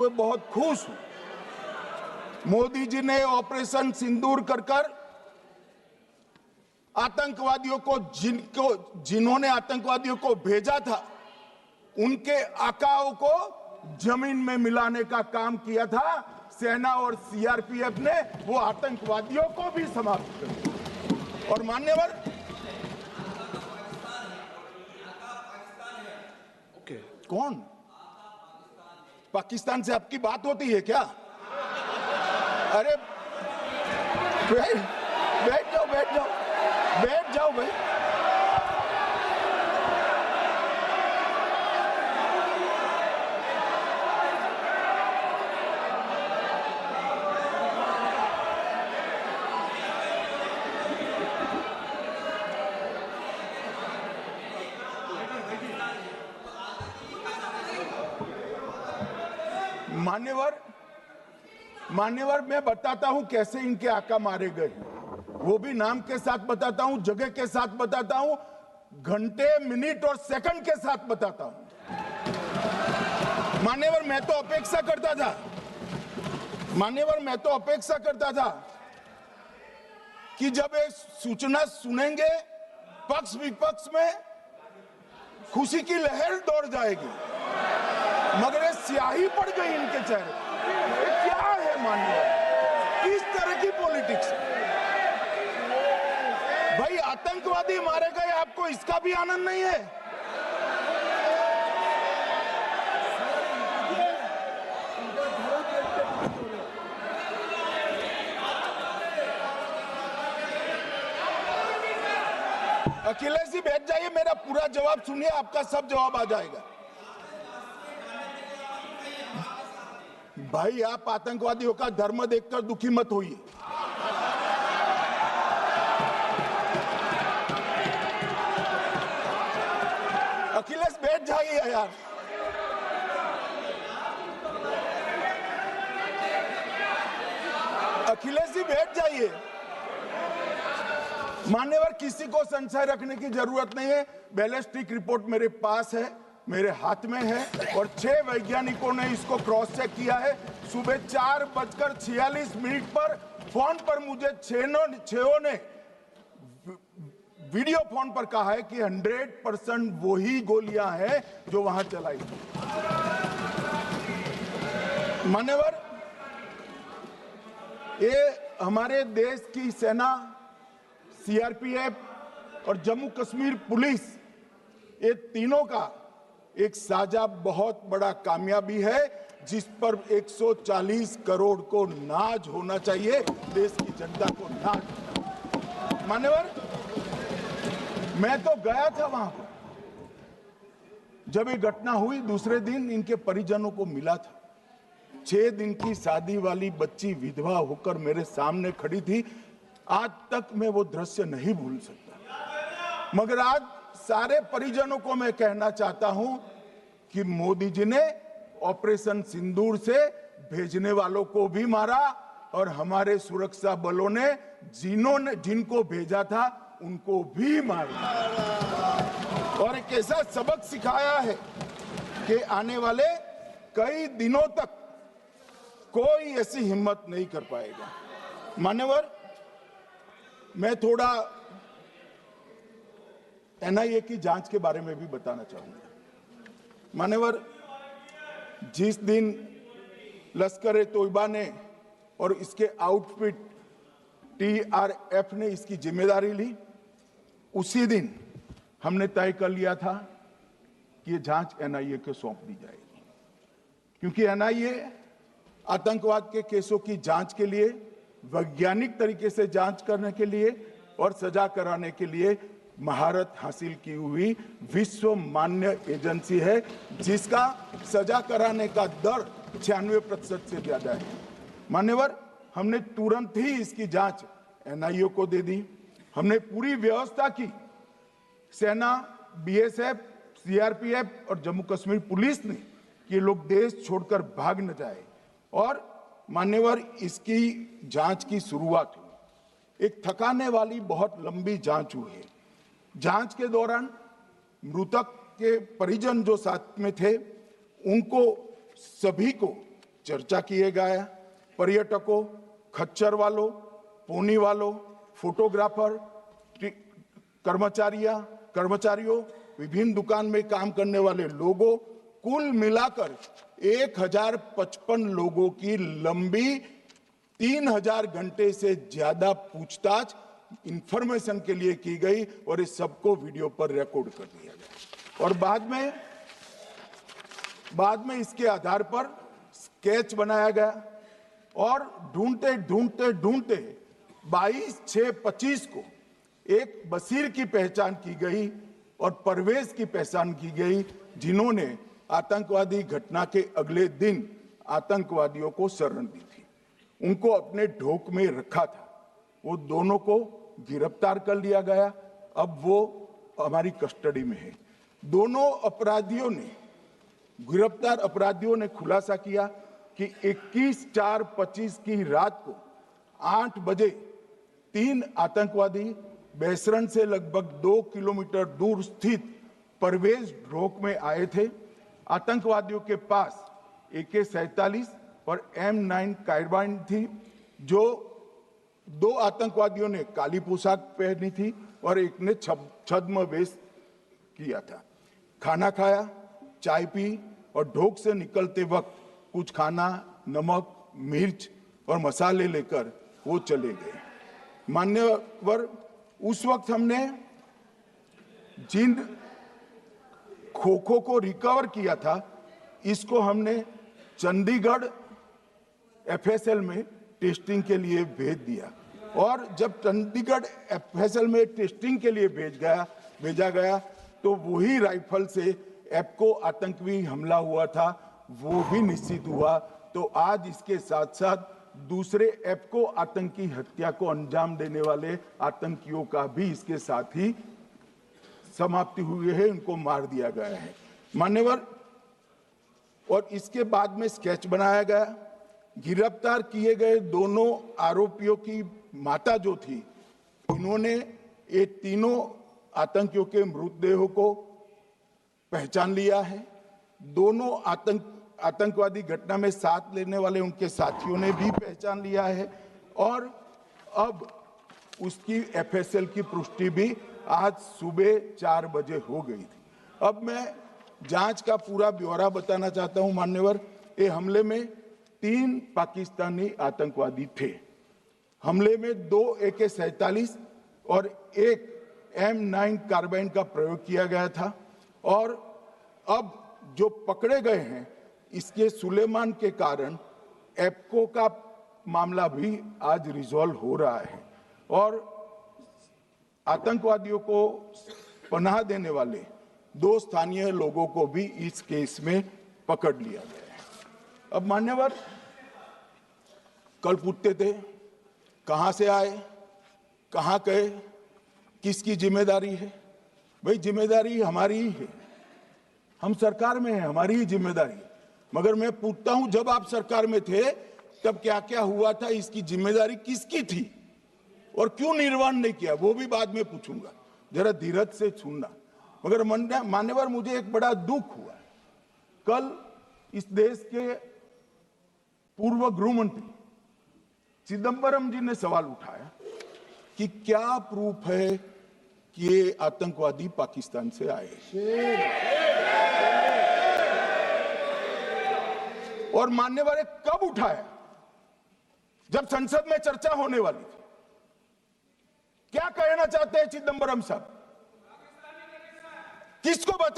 मैं बहुत खुश हूं। मोदी जी ने ऑपरेशन सिंदूर कर आतंकवादियों को जिन्होंने आतंकवादियों को भेजा था उनके आकाओं को जमीन में मिलाने का काम किया था। सेना और सीआरपीएफ ने वो आतंकवादियों को भी समाप्त कर दिया। और मान्यवर कौन पाकिस्तान से आपकी बात होती है क्या? अरे बैठ जाओ भाई। मान्यवर मैं बताता हूं कैसे इनके आका मारे गए, वो भी नाम के साथ बताता हूं, जगह के साथ बताता हूं, घंटे मिनट और सेकंड के साथ बताता हूं। मान्यवर मैं तो अपेक्षा करता था कि जब एक सूचना सुनेंगे पक्ष विपक्ष में खुशी की लहर दौड़ जाएगी, मगर ये स्याही पड़ गई इनके चेहरे। क्या है मान्यवर, किस तरह की पॉलिटिक्स? भाई आतंकवादी मारे गए, आपको इसका भी आनंद नहीं है? अखिलेश जी बैठ जाइए, मेरा पूरा जवाब सुनिए, आपका सब जवाब आ जाएगा। भाई आप आतंकवादियों का धर्म देखकर दुखी मत होइए। अखिलेश बैठ जाइए यार। अखिलेश जी बैठ जाइए। मान्यवर किसी को संशय रखने की जरूरत नहीं है। बैलिस्टिक रिपोर्ट मेरे पास है, मेरे हाथ में है, और 6 वैज्ञानिकों ने इसको क्रॉस चेक किया है। सुबह 4:46 पर फोन पर मुझे 6 ने वीडियो फोन पर कहा है कि 100% वही गोलियां हैं जो वहां चलाई। मान्यवर ये हमारे देश की सेना, सीआरपीएफ और जम्मू कश्मीर पुलिस, ये तीनों का एक साझा बहुत बड़ा कामयाबी है, जिस पर 140 करोड़ को नाज होना चाहिए, देश की जनता को नाज। मान्यवर मैं तो गया था वहां पर जब ये घटना हुई, दूसरे दिन इनके परिजनों को मिला था। 6 दिन की शादी वाली बच्ची विधवा होकर मेरे सामने खड़ी थी। आज तक मैं वो दृश्य नहीं भूल सकता। मगर आज सारे परिजनों को मैं कहना चाहता हूं कि मोदी जी ने ऑपरेशन सिंदूर से भेजने वालों को भी मारा, और हमारे सुरक्षा बलों ने जिनको भेजा था उनको भी मारा, और एक ऐसा सबक सिखाया है कि आने वाले कई दिनों तक कोई ऐसी हिम्मत नहीं कर पाएगा। मान्यवर मैं थोड़ा एनआईए की जांच के बारे में भी बताना चाहूंगा। मान्यवर जिस दिन लश्कर-ए-तोयबा ने और इसके आउटफिट टीआरएफ ने इसकी जिम्मेदारी ली, उसी दिन हमने तय कर लिया था कि ये जांच एनआईए को सौंप दी जाएगी, क्योंकि एनआईए आतंकवाद के केसों की जांच के लिए, वैज्ञानिक तरीके से जांच करने के लिए और सजा कराने के लिए महारत हासिल की हुई विश्व मान्य एजेंसी है, जिसका सजा कराने का दर 96% से ज्यादा है। मान्यवर हमने तुरंत ही इसकी जांच एनआईए को दे दी। हमने पूरी व्यवस्था की, सेना, बीएसएफ, सीआरपीएफ और जम्मू कश्मीर पुलिस ने कि ये लोग देश छोड़कर भाग न जाए। और मान्यवर इसकी जांच की शुरुआत हुई। एक थकाने वाली बहुत लंबी जांच हुई है। जांच के दौरान मृतक के परिजन जो साथ में थे, उनको सभी को चर्चा किए गया। पर्यटकों, खच्चर वालों, पोनी वालों, फोटोग्राफर, कर्मचारियों, विभिन्न दुकान में काम करने वाले लोगों, कुल मिलाकर 1055 लोगों की लंबी 3000 घंटे से ज्यादा पूछताछ इंफॉर्मेशन के लिए की गई और इस सबको वीडियो पर रिकॉर्ड कर दिया गया। और बाद में इसके आधार पर स्केच बनाया गया और ढूंढते 22/6/25 को एक बशीर की पहचान की गई और परवेज की पहचान की गई, जिन्होंने आतंकवादी घटना के अगले दिन आतंकवादियों को शरण दी थी, उनको अपने ढोक में रखा था। वो दोनों को गिरफ्तार कर लिया गया, अब वो हमारी कस्टडी में है। दोनों गिरफ्तार अपराधियों ने खुलासा किया कि 21/4/25 की रात को 8 बजे 3 आतंकवादी बेसरन से लगभग 2 किलोमीटर दूर स्थित परवेज ढोक में आए थे। आतंकवादियों के पास AK-47 और M9 कार्बाइन थी। जो 2 आतंकवादियों ने काली पोशाक पहनी थी और एक ने छद्म वेश किया था। खाना खाया, चाय पी और ढोक से निकलते वक्त कुछ खाना, नमक, मिर्च और मसाले लेकर वो चले गए। मान्यवर, उस वक्त हमने जिन खोखों को रिकवर किया था, इसको हमने चंडीगढ़ FSL में टेस्टिंग के लिए भेज दिया और जब चंडीगढ़ FSL में टेस्टिंग के लिए भेजा गया तो वही राइफल से एप्को आतंकी हमला हुआ था, वो भी निश्चित हुआ। तो आज इसके साथ साथ दूसरे एप्को आतंकी हत्या को अंजाम देने वाले आतंकियों का भी इसके साथ ही समाप्ति हुई है, उनको मार दिया गया है। मान्यवर, और इसके बाद में स्केच बनाया गया। गिरफ्तार किए गए दोनों आरोपियों की माता जो थी, इन्होंने ये तीनों आतंकियों के मृतदेहों को पहचान लिया है। दोनों आतंकवादी घटना में साथ लेने वाले उनके साथियों ने भी पहचान लिया है और अब उसकी FSL की पुष्टि भी आज सुबह 4 बजे हो गई थी। अब मैं जांच का पूरा ब्यौरा बताना चाहता हूं। मान्यवर, ये हमले में 3 पाकिस्तानी आतंकवादी थे। हमले में 2 AK-47 और 1 M9 कार्बाइन का प्रयोग किया गया था और अब जो पकड़े गए हैं, इसके सुलेमान के कारण एप्को का मामला भी आज रिजॉल्व हो रहा है और आतंकवादियों को पनाह देने वाले 2 स्थानीय लोगों को भी इस केस में पकड़ लिया गया है। अब मान्यवर, कल पूछते थे कहां से आए, कहां गए, किसकी जिम्मेदारी है। भाई, जिम्मेदारी हमारी ही है, हम सरकार में हैं, हमारी ही जिम्मेदारी है। मगर मैं पूछता हूं, जब आप सरकार में थे तब क्या क्या हुआ था, इसकी जिम्मेदारी किसकी थी और क्यों निर्वहन नहीं किया, वो भी बाद में पूछूंगा। जरा धीरज से सुनना। मगर मान्यवर, मुझे एक बड़ा दुख हुआ। कल इस देश के पूर्व गृह मंत्री चिदंबरम जी ने सवाल उठाया कि क्या प्रूफ है कि ये आतंकवादी पाकिस्तान से आए, और मान्यवर कब उठाया, जब संसद में चर्चा होने वाली थी। क्या कहना चाहते हैं चिदंबरम साहब, किसको बचा